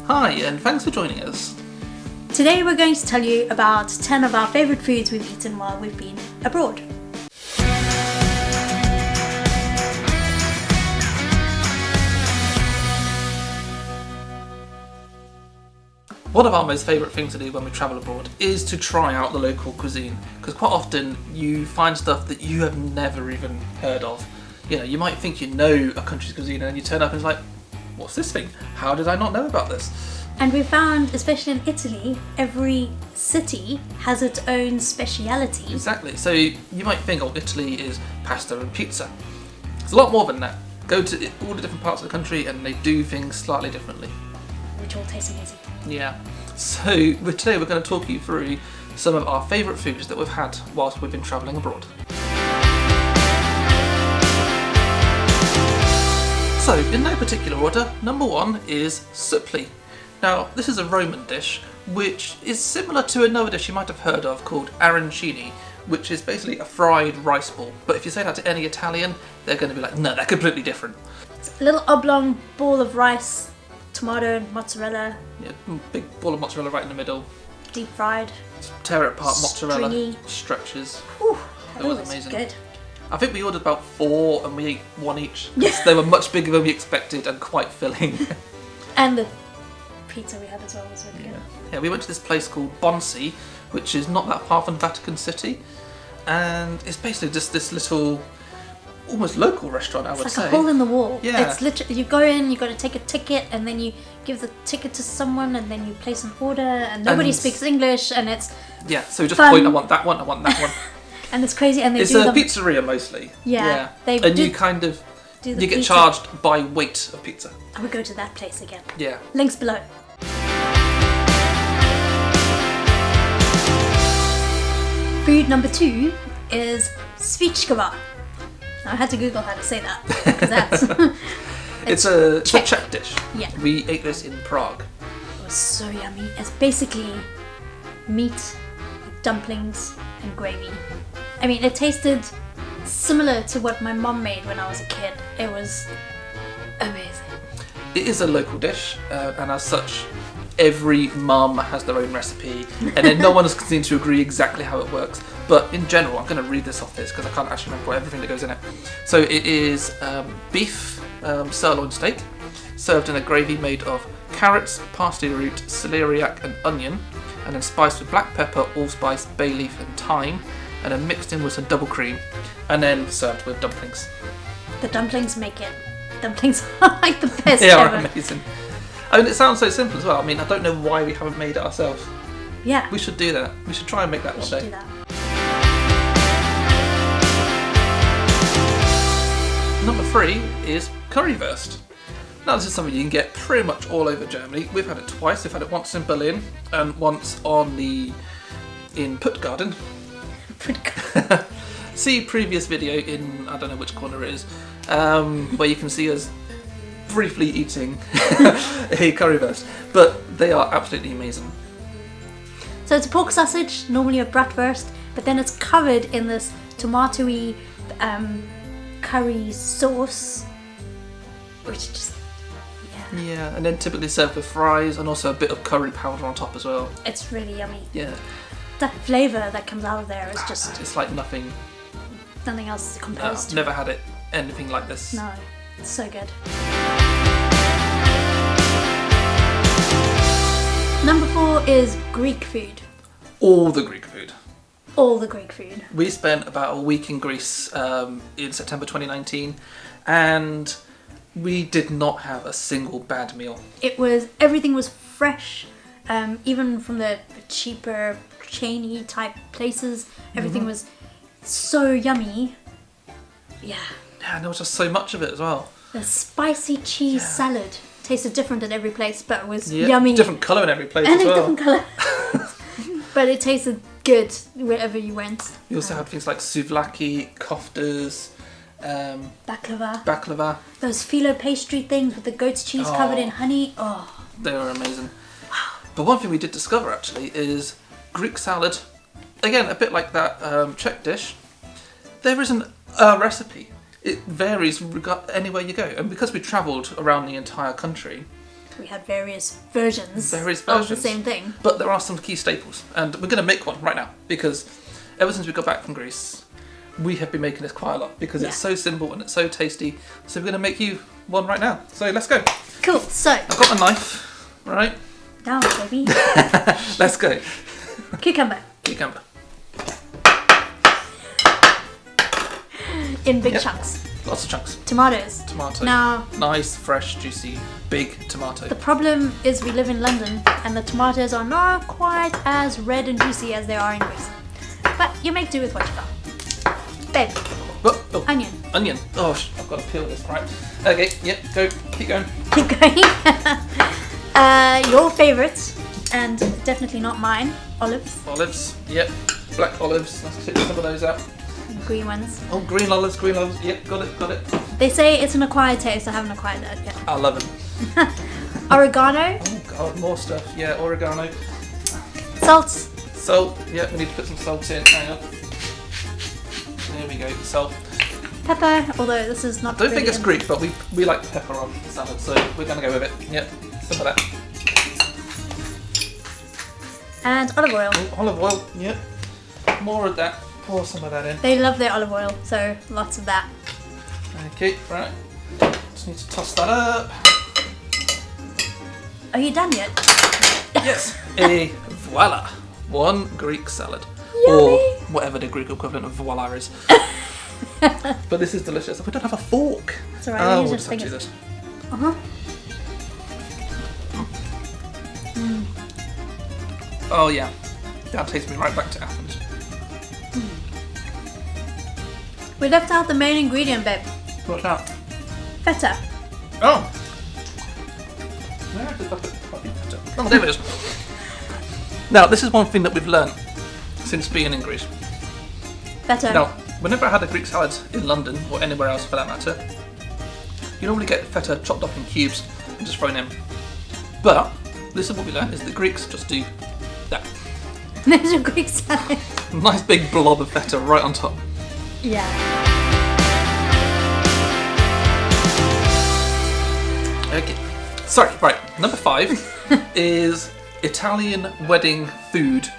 Hi, and thanks for joining us. Today we're going to tell you about 10 of our favourite foods we've eaten while we've been abroad. One of our most favourite things to do when we travel abroad is to try out the local cuisine, because quite often you find stuff that you have never even heard of. You know, you might think you know a country's cuisine and then you turn up and it's like, what's this thing? How did I not know about this? And we found, especially in Italy, every city has its own speciality. Exactly. So you might think, oh, Italy is pasta and pizza. It's a lot more than that. Go to all the different parts of the country and they do things slightly differently. Which all taste amazing. Yeah. So today we're going to talk you through some of our favourite foods that we've had whilst we've been travelling abroad. So, in no particular order, number one is Suppli. Now, this is a Roman dish, which is similar to another dish you might have heard of called arancini, which is basically a fried rice ball. But if you say that to any Italian, they're going to be like, no, they're completely different. It's a little oblong ball of rice, tomato, mozzarella. Yeah, big ball of mozzarella right in the middle. Deep fried. Tear it apart, mozzarella, stringy. stretches. Ooh, It was amazing. Good. I think we ordered about 4 and we ate 1 each. They were much bigger than we expected and quite filling. And the pizza we had as well was really good. Yeah, we went to this place called Bonsi, which is not that far from Vatican City, and it's basically just this little, almost local restaurant, I would say. It's like a hole in the wall. Yeah. It's literally, you go in, you got to take a ticket, and then you give the ticket to someone, and then you place an order, and nobody speaks English, and it's yeah. So we just fun. point, I want that one, I want that one. And it's crazy, and It's a pizzeria mostly. Yeah. You kind of you get charged by weight of pizza. I would go to that place again. Yeah. Links below. Food number 2 is Svíčková. Now, I had to Google how to say that, because that's... It's a Czech dish. Yeah. We ate this in Prague. It was so yummy. It's basically meat, dumplings, and gravy. I mean, it tasted similar to what my mum made when I was a kid. It was amazing. It is a local dish, and as such, every mum has their own recipe, and then no one has seemed to agree exactly how it works. But in general, I'm going to read this off this because I can't actually remember everything that goes in it. So it is beef sirloin steak, served in a gravy made of carrots, parsley root, celeriac, and onion, and then spiced with black pepper, allspice, bay leaf, and thyme, and then mixed in with some double cream, and then served with dumplings. The dumplings make it. Dumplings are like the best They are ever. amazing. I mean, it sounds so simple as well. I mean, I don't know why we haven't made it ourselves. Yeah. We should do that. We should try and make that one day. Do that. Number 3 is Currywurst. Now, this is something you can get pretty much all over Germany. We've had it twice. We've had it once in Berlin and once in Puttgarden. See previous video in, I don't know which corner it is, where you can see us briefly eating a currywurst, but they are absolutely amazing. So it's a pork sausage, normally a bratwurst, but then it's covered in this tomatoey curry sauce, which just, yeah, and then typically served with fries and also a bit of curry powder on top as well. it's really yummy. Yeah, That flavour that comes out of there is just it's like nothing. nothing else compares I've to never had anything like this. No, it's so good. Number 4 is Greek food. All the Greek food. All the Greek food. We spent about a week in Greece in September 2019, and we did not have a single bad meal. Everything was fresh, even from the cheaper, chainy type places. Everything was so yummy. Yeah. Yeah, and there was just so much of it as well. The spicy cheese salad tasted different at every place, but it was yummy. Different colour in every place and as a well. different colour. But it tasted good wherever you went. We also had things like souvlaki, koftas, baklava. Those phyllo pastry things with the goat's cheese covered in honey. Oh, they were amazing. But one thing we did discover actually is Greek salad. Again, a bit like that Czech dish. There isn't a recipe. It varies anywhere you go. And because we travelled around the entire country, We had various versions of the same thing. But there are some key staples, and we're going to make one right now because ever since we got back from Greece, we have been making this quite a lot because it's so simple and it's so tasty. So we're going to make you one right now. So let's go. Cool. So I've got a knife, right? Down, baby. Let's go. Cucumber. Cucumber. In big chunks. Lots of chunks. Tomatoes. Tomato. Now, nice, fresh, juicy, big tomato. The problem is we live in London and the tomatoes are not quite as red and juicy as they are in Greece. But you make do with what you got. Babe. Oh. Onion. Onion. Oh, I've got to peel this, right? Okay, yep, go. Keep going. Keep going. Your favourites, and definitely not mine, olives. Olives, yep. Black olives. Let's take some of those out. Green ones. Oh, green olives. Yep, got it. They say it's an acquired taste. I haven't acquired that yet. I love them. Oregano. Oh god, more stuff. Yeah, oregano. Salt. Salt. Yeah, we need to put some salt in. Hang on. There we go. Salt. Pepper. Although this is not. I don't think it's Greek, but we like pepper on salad, so we're gonna go with it. Yep. Some of that. And olive oil. Oh, olive oil. Yep. More of that. Pour some of that in. They love their olive oil, so lots of that. Okay, right. Just need to toss that up. Are you done yet? Yes. Voila. One Greek salad. Yummy. Or whatever the Greek equivalent of voila is. But this is delicious. We don't have a fork. It's alright, we'll just have to do this. Oh yeah. That takes me right back to Athens. We left out the main ingredient, babe. What's that? Feta. Oh! Where did I put the fucking feta? Oh, there it is. Now, this is one thing that we've learnt since being in Greece. Feta. Now, whenever I had a Greek salad in London, or anywhere else for that matter, you normally get feta chopped up in cubes and just thrown in. But, this is what we learned, is the Greeks just do that. There's your Greek salad. Nice big blob of feta right on top. Yeah. Okay. Sorry, right. Number 5 is Italian wedding food,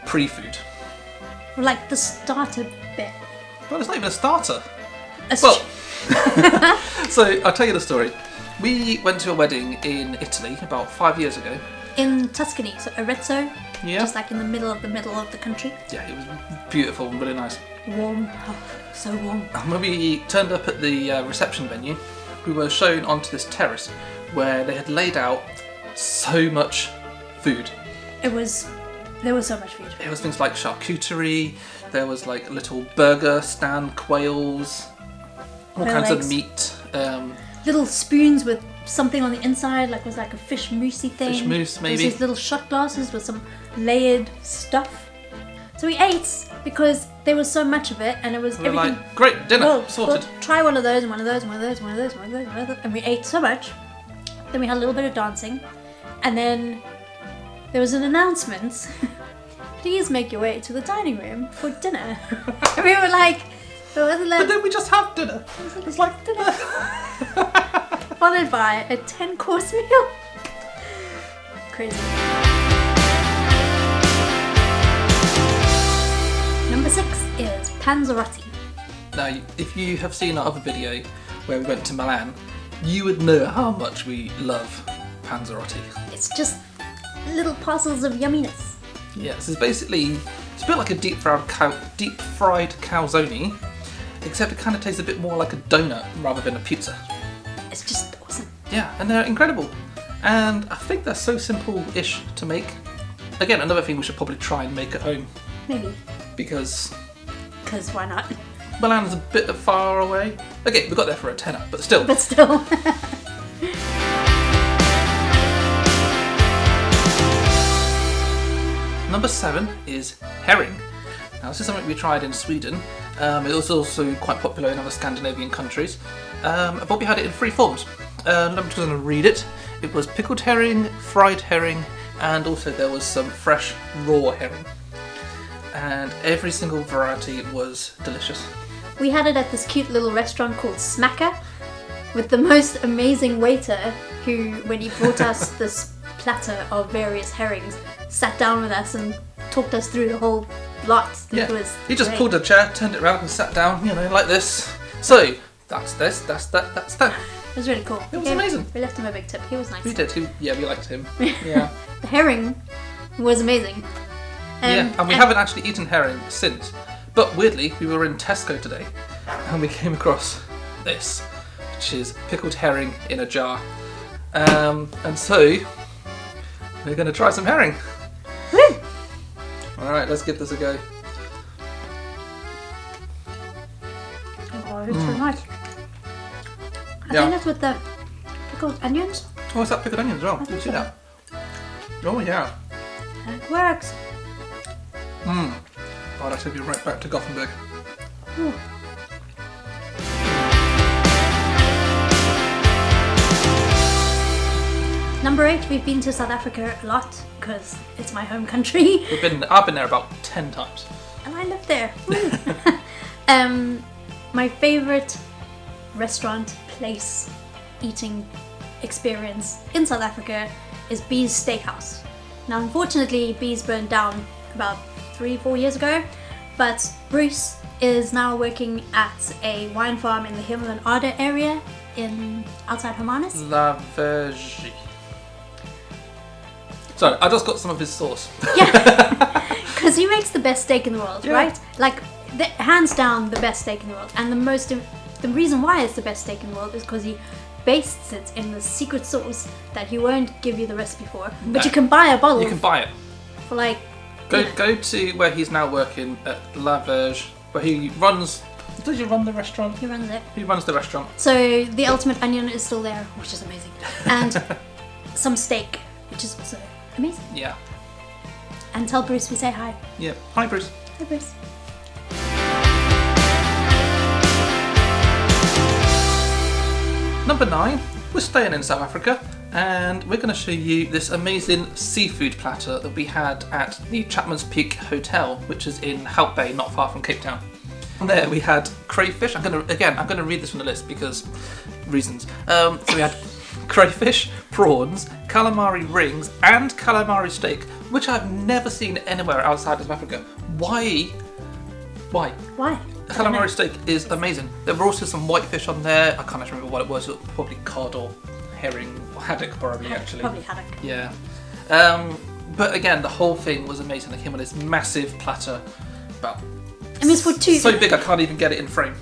pre-food. Like the starter bit. Well, it's not even a starter. That's Well, so I'll tell you the story. We went to a wedding in Italy about 5 years ago. in Tuscany, so Arezzo. Yeah. Just like in the middle of the country. Yeah, it was beautiful and really nice. Warm. Oh, so warm. And when we turned up at the reception venue, we were shown onto this terrace where they had laid out so much food. There was so much food. It was things like charcuterie, there was like little burger stand, quails, all Quail kinds eggs. of meat. Little spoons with something on the inside, like was like a fish moussey thing. Fish mousse, maybe. There's these little shot glasses with some layered stuff. So we ate because there was so much of it, and it was We were everything. like, great, dinner, Well, sorted. try one of those and one of those and one of those and one of those and one of those, and one of those, and we ate so much. Then we had a little bit of dancing, and then there was an announcement. Please make your way to the dining room for dinner. And we were like, it wasn't like But then we just have dinner. It's like dinner. Followed by a 10-course meal. Crazy. Number 6 is Panzerotti. Now, if you have seen our other video where we went to Milan, you would know how much we love Panzerotti. It's just little parcels of yumminess. Yes, it's basically, it's a bit like a deep fried calzone, except it kind of tastes a bit more like a donut rather than a pizza. It's just awesome. Yeah, and they're incredible. And I think they're so simple-ish to make. Again, another thing we should probably try and make at home, Maybe. because Why not? Milan's a bit far away. Okay, we got there for a tenner, but still. But still. Number 7 is herring. Now, this is something we tried in Sweden. It was also quite popular in other Scandinavian countries. But we had it in 3 forms. I'm just going to read it. It was pickled herring, fried herring, and also there was some fresh raw herring. And every single variety was delicious. We had it at this cute little restaurant called Smacker, with the most amazing waiter who, when he brought us this platter of various herrings, sat down with us and talked us through the whole lot. It was He just great. pulled a chair, turned it around and sat down, like this. So, that's this, that's that, that's that. It was really cool. It was amazing. We left him a big tip. He was nice. We did. We liked him. Yeah. The herring was amazing. And we haven't actually eaten herring since. But weirdly, we were in Tesco today and we came across this, which is pickled herring in a jar. And so, we're going to try some herring. Woo! Alright, let's give this a go. Oh, it's so nice. I think that's with the pickled onions. Oh, it's that pickled onions as well. Did you see that? Oh, yeah. It works. Oh, that'll take you right back to Gothenburg. Ooh. Number 8, we've been to South Africa a lot because it's my home country. I've been there about 10 times. And I live there. My favourite restaurant, place, eating experience in South Africa is B's Steakhouse. Now, unfortunately, B's burned down about 3-4 years ago, but Bruce is now working at a wine farm in the Himmel and Arder area outside Hermanus. La Vergie. Sorry, I just got some of his sauce. Yeah, because he makes the best steak in the world, Yeah. right? Like, hands down, the best steak in the world. And the reason why it's the best steak in the world is because he bastes it in the secret sauce that he won't give you the recipe for. But No. you can buy a bottle You can buy it. for like... Go to where he's now working at La Verge, where he runs... Does he run the restaurant? He runs it. He runs the restaurant. So the ultimate onion is still there, which is amazing. And some steak, which is also amazing. Yeah. And tell Bruce we say hi. Yeah. Hi, Bruce. Hi, Bruce. Number 9, we're staying in South Africa and we're going to show you this amazing seafood platter that we had at the Chapman's Peak Hotel, which is in Hout Bay, not far from Cape Town. From there we had crayfish. I'm going to read this from the list because reasons. So we had crayfish, prawns, calamari rings and calamari steak, which I've never seen anywhere outside of Africa. Why? Why? Calamari steak is amazing. There were also some whitefish on there. I can't actually remember what it was. It was probably cod or herring or haddock, probably actually. Probably haddock. Yeah. But again, the whole thing was amazing. It came on this massive platter, about I mean, it's for two. so big I can't even get it in frame.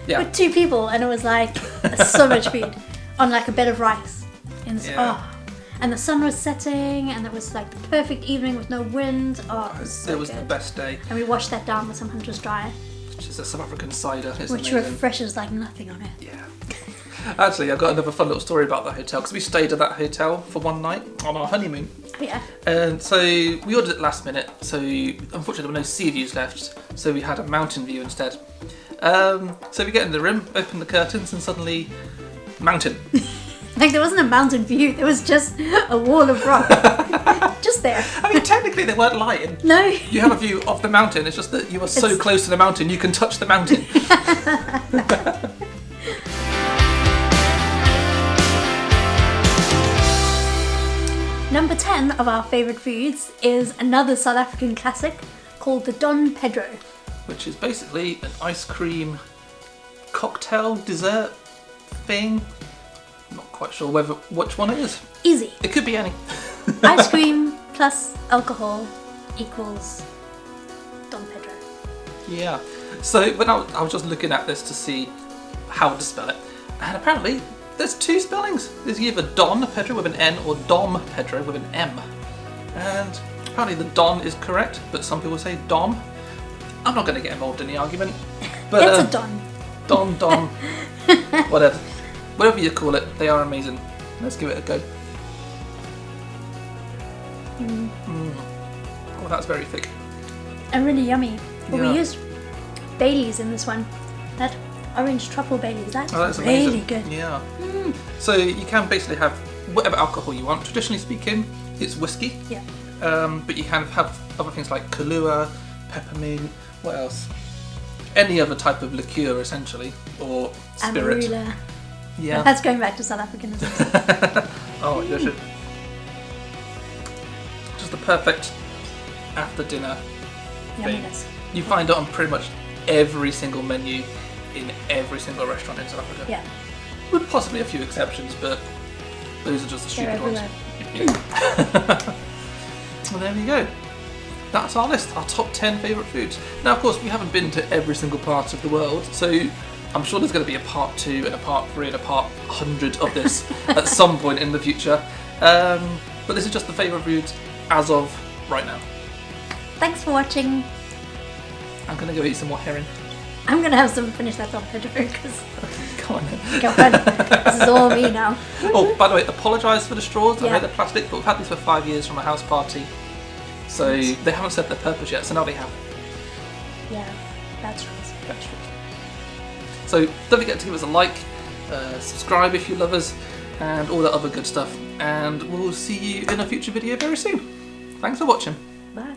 Yeah. For 2 people, and it was like so much food on like a bed of rice. And and the sun was setting, and it was like the perfect evening with no wind. Oh, it was so It was good. the best day. And we washed that down with some Hunter's Dry, Which is a South African cider. It's which amazing. refreshes like nothing on it. Yeah. Actually, I've got another fun little story about the hotel because we stayed at that hotel for one night on our honeymoon. Oh, yeah. And so we ordered it last minute, so unfortunately there were no sea views left, so we had a mountain view instead. So we get in the room, open the curtains, and suddenly, mountain. Like there wasn't a mountain view, there was just a wall of rock. Just there. I mean, technically they weren't lying. No. You have a view of the mountain, it's just that you are so It's- close to the mountain, you can touch the mountain. Number 10 of our favourite foods is another South African classic called the Don Pedro. Which is basically an ice cream cocktail dessert thing. I'm not quite sure which one it is. Easy. It could be any. Ice cream plus alcohol equals Don Pedro. Yeah. So when I was just looking at this to see how to spell it, and apparently there's 2 spellings. There's either Don Pedro with an N or Dom Pedro with an M. And apparently the Don is correct, but some people say Dom. I'm not going to get involved in the argument. But It's a Don. Don, whatever. Whatever you call it, they are amazing. Let's give it a go. Oh, that's very thick. And really yummy. But Yeah. we used Baileys in this one. That orange truffle Baileys. That's, Oh, that's really amazing. good. Yeah. So you can basically have whatever alcohol you want. Traditionally speaking, it's whiskey. Yeah. But you can have other things like Kahlua, peppermint, what else? Any other type of liqueur, essentially, or spirit. Amarula. Yeah. That's going back to South Africanism. Oh, you should. Just the perfect after dinner thing. Yumminess. You find it on pretty much every single menu in every single restaurant in South Africa. Yeah. With possibly a few exceptions, but those are just the They're stupid ones. everywhere. Well, there we go. That's our list, our top 10 favourite foods. Now, of course, we haven't been to every single part of the world, so I'm sure there's going to be a part 2 and a part 3 and a part 100 of this at some point in the future. But this is just the favourite foods as of right now. Thanks for watching. I'm going to go eat some more herring. I'm going to have some finish that off, Pedro, because Go on then. go on. This is all me now. Oh, by the way, apologise for the straws. I Yeah. know they're plastic, but we've had these for 5 years from a house party. So they haven't said their purpose yet, so now they have. Yeah, that's true. That's true. So don't forget to give us a like, subscribe if you love us, and all that other good stuff. And we'll see you in a future video very soon. Thanks for watching. Bye.